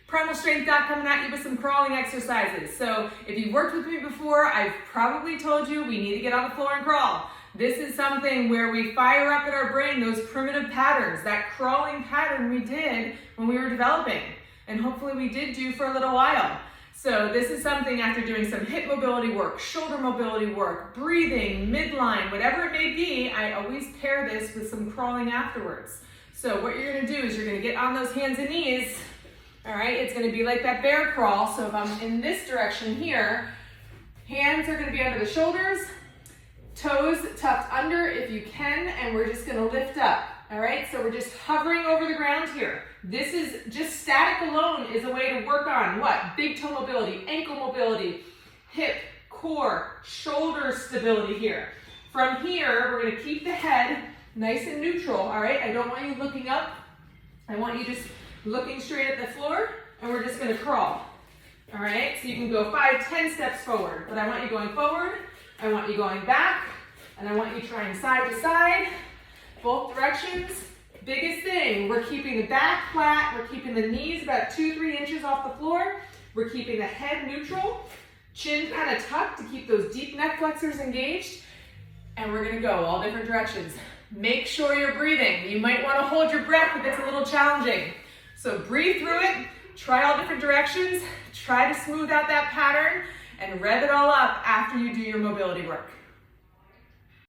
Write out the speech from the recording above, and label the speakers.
Speaker 1: Primal Strength Doc coming at you with some crawling exercises. So if you've worked with me before, I've probably told you we need to get on the floor and crawl. This is something where we fire up in our brain those primitive patterns, that crawling pattern we did when we were developing, and hopefully we did do for a little while. So this is something after doing some hip mobility work, shoulder mobility work, breathing, midline, whatever it may be, I always pair this with some crawling afterwards. So what you're gonna do is you're gonna get on those hands and knees. All right, it's gonna be like that bear crawl. So if I'm in this direction here, hands are gonna be under the shoulders, toes tucked under if you can, and we're just gonna lift up. All right, so we're just hovering over the ground here. This is just static alone is a way to work on what? Big toe mobility, ankle mobility, hip, core, shoulder stability here. From here, we're gonna keep the head nice and neutral, all right? I don't want you looking up. I want you just looking straight at the floor, and we're just gonna crawl. All right, so you can go 5, 10 steps forward, but I want you going forward, I want you going back, and I want you trying side to side, both directions. Biggest thing, we're keeping the back flat, we're keeping the knees about 2-3 inches off the floor, we're keeping the head neutral, chin kind of tucked to keep those deep neck flexors engaged, and we're gonna go all different directions. Make sure you're breathing. You might wanna hold your breath if it's a little challenging. So breathe through it, try all different directions, try to smooth out that pattern, and rev it all up after you do your mobility work.